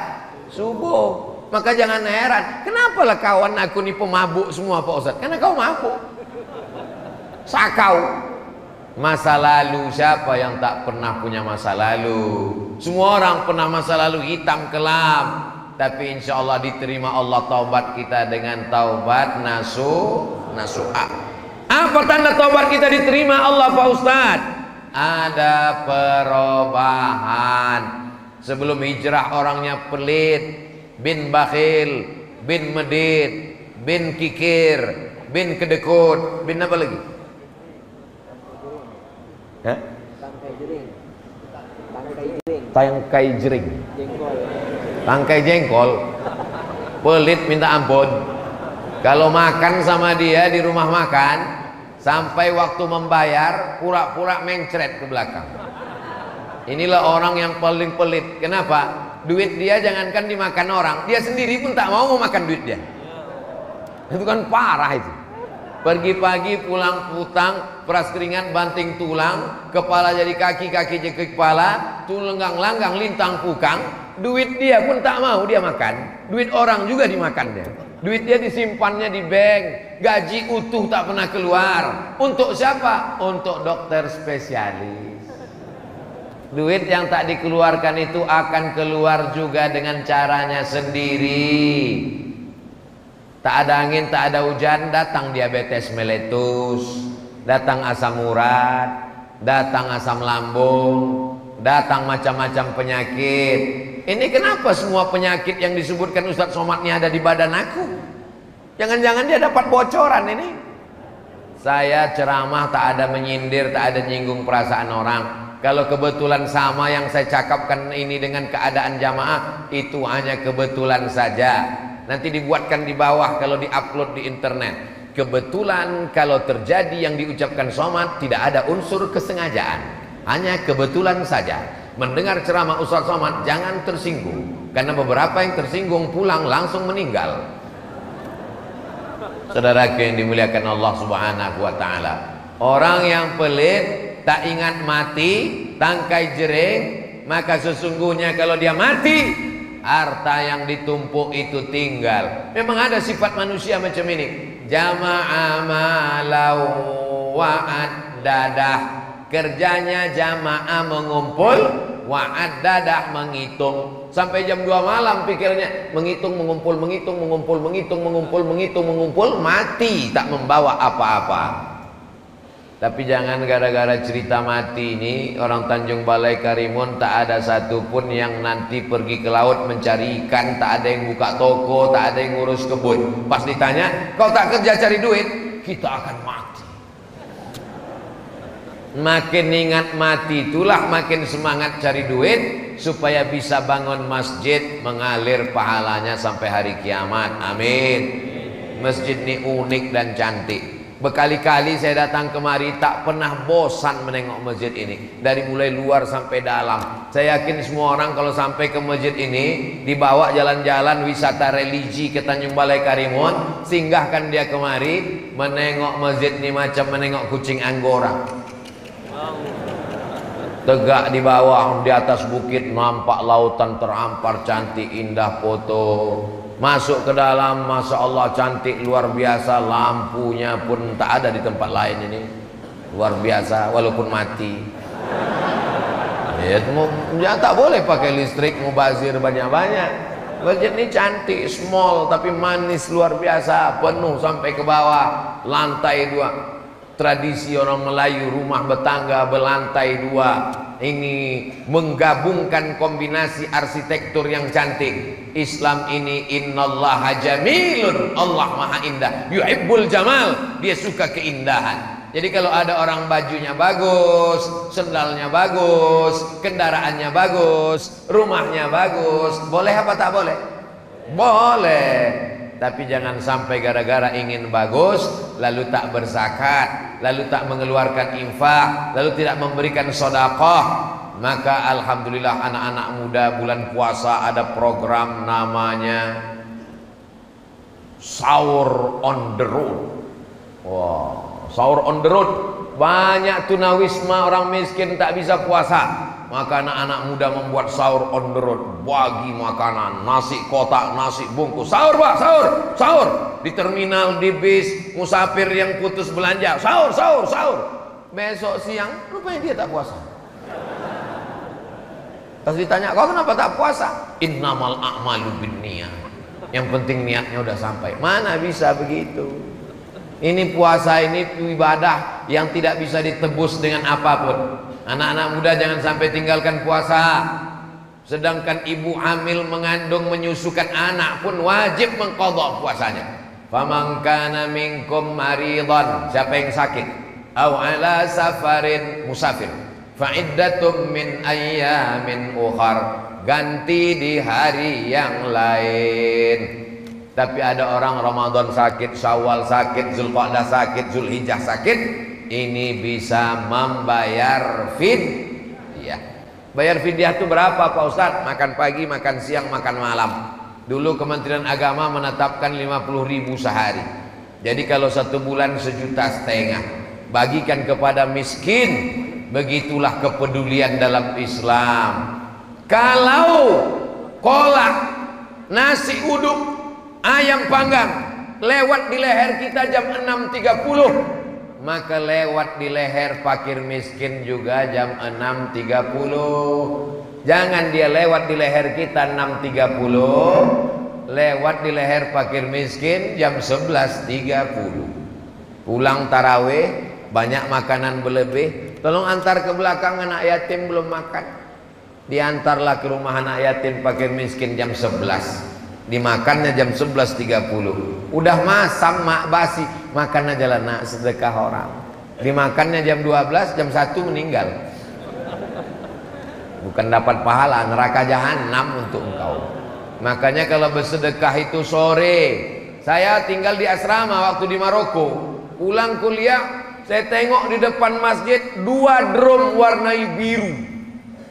subuh. Maka jangan heran, kenapalah kawan aku nih pemabuk semua Pak Ustadz? Karena kau mabuk, sakau. Masa lalu, siapa yang tak pernah punya masa lalu? Semua orang pernah masa lalu hitam kelam. Tapi insya Allah diterima Allah taubat kita dengan taubat nasuha. Apa tanda taubat kita diterima Allah Pak Ustadz? Ada perubahan. Sebelum hijrah orangnya pelit, bin bakhil, bin medit, bin kikir, bin kedekut, bin apa lagi? Hah? Tangkai jering. Tangkai jengkol. Pelit minta ampun. Kalau makan sama dia di rumah makan, sampai waktu membayar pura-pura mencret ke belakang. Inilah orang yang paling pelit. Kenapa? Duit dia jangankan dimakan orang, dia sendiri pun tak mau makan duit dia. Itu kan parah itu. Pagi-pagi pulang putang, peras keringat, banting tulang, kepala jadi kaki, kaki jadi kepala, tulang langgang, lintang pukang. Duit dia pun tak mau dia makan. Duit orang juga dimakan dia. Duit dia disimpannya di bank, gaji utuh tak pernah keluar. Untuk siapa? Untuk dokter spesialis. Duit yang tak dikeluarkan itu akan keluar juga dengan caranya sendiri. Tak ada angin, tak ada hujan, datang diabetes meletus, datang asam urat, datang asam lambung, datang macam-macam penyakit. Ini kenapa semua penyakit yang disebutkan Ustadz Somad ini ada di badan aku? Jangan-jangan dia dapat bocoran ini. Saya ceramah tak ada menyindir, tak ada nyinggung perasaan orang. Kalau kebetulan sama yang saya cakapkan ini dengan keadaan jamaah, itu hanya kebetulan saja. Nanti dibuatkan di bawah kalau diupload di internet. Kebetulan kalau terjadi yang diucapkan Somad tidak ada unsur kesengajaan, hanya kebetulan saja. Mendengar ceramah Ustadz Somad jangan tersinggung, karena beberapa yang tersinggung pulang langsung meninggal. Saudara yang dimuliakan Allah Subhanahu wa taala, orang yang pelit, tak ingat mati, tangkai jering, maka sesungguhnya kalau dia mati, harta yang ditumpuk itu tinggal. Memang ada sifat manusia macam ini. Jama'a malau wa'ad dadah. Kerjanya jamaah mengumpul, wa'ad dadah menghitung. Sampai jam 2 malam pikirnya menghitung, mengumpul, menghitung, mengumpul, menghitung, mengumpul, menghitung, mengumpul, mati tak membawa apa-apa. Tapi jangan gara-gara cerita mati ini orang Tanjung Balai Karimun tak ada satupun yang nanti pergi ke laut mencari ikan, tak ada yang buka toko, tak ada yang ngurus kebun. Pas ditanya, kau tak kerja cari duit? Kita akan mati. Makin ingat mati itulah makin semangat cari duit supaya bisa bangun masjid mengalir pahalanya sampai hari kiamat. Amin. Masjid ini unik dan cantik. Berkali-kali saya datang kemari tak pernah bosan menengok masjid ini. Dari mulai luar sampai dalam. Saya yakin semua orang kalau sampai ke masjid ini dibawa jalan-jalan wisata religi ke Tanjung Balai Karimun, singgahkan dia kemari menengok masjid ini macam menengok kucing Anggora. Tegak di bawah, di atas bukit nampak lautan terampar cantik indah foto. Masuk ke dalam, Masya Allah cantik luar biasa, lampunya pun tak ada di tempat lain ini, luar biasa walaupun mati. Ya tak boleh pakai listrik, mubazir banyak-banyak. Masjid ini cantik, small tapi manis luar biasa, penuh sampai ke bawah, lantai 2. tradisi orang Melayu, rumah bertangga berlantai 2. Ini menggabungkan kombinasi arsitektur yang cantik. Islam ini innallaha jamilun, Allah maha indah, yuhibbul jamal, dia suka keindahan. Jadi kalau ada orang bajunya bagus, sendalnya bagus, kendaraannya bagus, rumahnya bagus, boleh apa tak boleh? Boleh. Tapi jangan sampai gara-gara ingin bagus lalu tak berzakat, lalu tak mengeluarkan infak, lalu tidak memberikan sedekah. Maka alhamdulillah anak-anak muda bulan puasa ada program namanya Sahur on the Road. Wow, Sahur on the Road. Banyak tunawisma, orang miskin tak bisa puasa, maka anak-anak muda membuat sahur on the road, bagi makanan, nasi kotak, nasi bungkus, sahur pak, sahur, sahur di terminal, di bis, musafir yang putus belanja, sahur, sahur, sahur. Besok siang rupanya dia tak puasa. Pas ditanya, kau kenapa tak puasa? Innamal a'malu binniyat. Yang penting niatnya udah sampai. Mana bisa begitu? Ini puasa, ini ibadah yang tidak bisa ditebus dengan apapun. Anak-anak muda jangan sampai tinggalkan puasa. Sedangkan ibu hamil, mengandung, menyusukan anak pun wajib mengqadha puasanya. Faman kana minkum maridan, siapa yang sakit, au ala safarin, musafir, fa iddatum min ayyamin ukhar, ganti di hari yang lain. Tapi ada orang Ramadan sakit, Syawal sakit, Zulqa'dah sakit, Zulhijjah sakit, ini bisa membayar fidyah. Bayar fidyah itu berapa Pak Ustadz? Makan pagi, makan siang, makan malam. Dulu Kementerian Agama menetapkan 50.000 sehari. Jadi kalau 1 bulan 1,5 juta, bagikan kepada miskin. Begitulah kepedulian dalam Islam. Kalau kolak, nasi uduk, ayam panggang lewat di leher kita jam 6.30, maka lewat di leher fakir miskin juga jam 6.30. Jangan dia lewat di leher kita 6.30, lewat di leher fakir miskin jam 11.30. Pulang tarawih, banyak makanan berlebih, tolong antar ke belakang, anak yatim belum makan. Diantarlah ke rumah anak yatim fakir miskin jam 11. Dimakannya jam 11.30. Udah masam, mak basi, makan aja lah nak, sedekah orang. Dimakannya jam 12, jam 1 meninggal. Bukan dapat pahala, neraka jahanam untuk engkau. Makanya kalau bersedekah itu sore. Saya tinggal di asrama waktu di Maroko. Pulang kuliah, saya tengok di depan masjid 2 drum warna biru,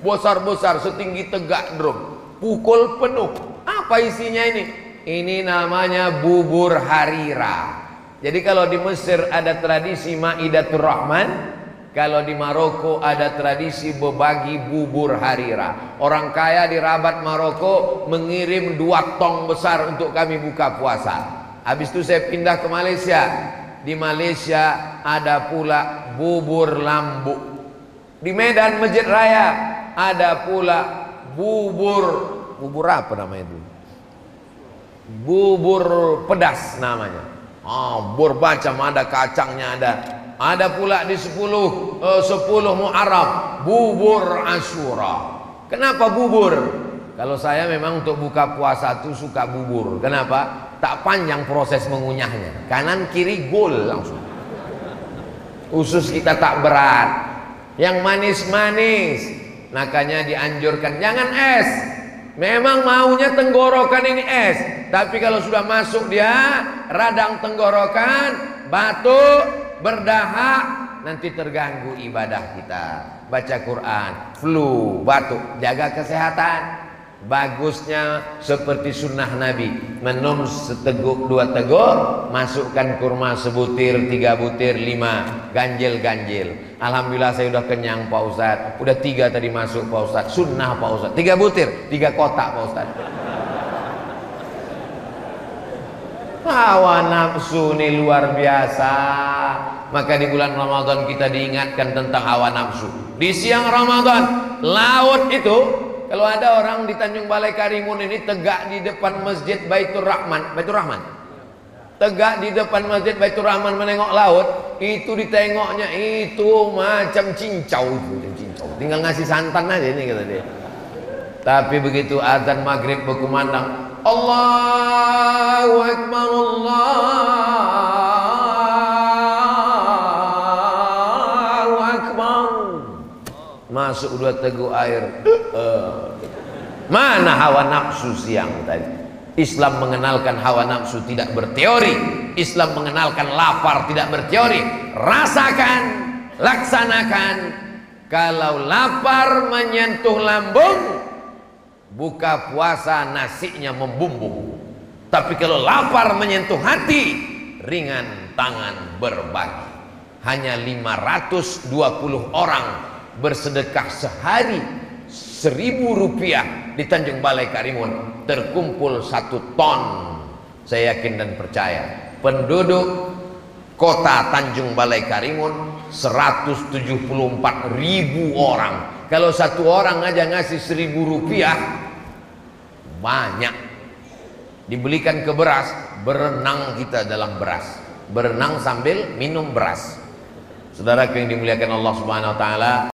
besar-besar, setinggi tegak drum, pukul penuh. Apa isinya ini? Ini namanya bubur harira. Jadi kalau di Mesir ada tradisi Maidatur Rahman, kalau di Maroko ada tradisi berbagi bubur harira. Orang kaya di Rabat Maroko mengirim 2 tong besar untuk kami buka puasa. Habis itu saya pindah ke Malaysia. Di Malaysia ada pula bubur lambu. Di Medan Masjid Raya ada pula bubur apa namanya itu? Bubur pedas namanya. Bubur macam, ada kacangnya, ada pula di 10 Muharram bubur Asyura. Kenapa bubur? Kalau saya memang untuk buka puasa tuh suka bubur. Kenapa? Tak panjang proses mengunyahnya, kanan kiri gol langsung. Usus kita tak berat, yang manis-manis. Makanya dianjurkan jangan es. Memang maunya tenggorokan ini es, tapi kalau sudah masuk dia radang tenggorokan, batuk, berdahak, nanti terganggu ibadah kita. Baca Quran, flu, batuk, jaga kesehatan. Bagusnya seperti sunnah Nabi, minum seteguk 2 teguk, masukkan kurma sebutir, 3 butir, 5, ganjil. Alhamdulillah saya udah kenyang Pak Ustadz. Udah 3 tadi masuk Pak Ustadz. Sunnah Pak Ustadz, 3 butir, 3 kotak Pak Ustadz. Hawa nafsu ini luar biasa. Maka di bulan Ramadan kita diingatkan tentang hawa nafsu. Di siang Ramadan, laut itu, kalau ada orang di Tanjung Balai Karimun ini tegak di depan masjid Baitur Rahman, tegak di depan Masjid Baitur Rahman menengok laut, itu ditengoknya itu macam cincau, tinggal ngasih santan aja ini kata dia. Tapi begitu azan maghrib berkumandang, Allahu Akbar, Allahu Akbar, masuk 2 teguk air. Mana hawa nafsu siang tadi? Islam mengenalkan hawa nafsu tidak berteori. Islam mengenalkan lapar tidak berteori. Rasakan, laksanakan. Kalau lapar menyentuh lambung, buka puasa nasinya membumbung. Tapi kalau lapar menyentuh hati, ringan tangan berbagi. Hanya 520 orang bersedekah sehari 1.000 rupiah di Tanjung Balai Karimun, terkumpul 1 ton. Saya yakin dan percaya penduduk kota Tanjung Balai Karimun 174.000 orang. Kalau 1 orang aja ngasih 1.000 rupiah, banyak. Dibelikan ke beras, berenang kita dalam beras, berenang sambil minum beras. Saudara yang dimuliakan Allah Subhanahu wa taala,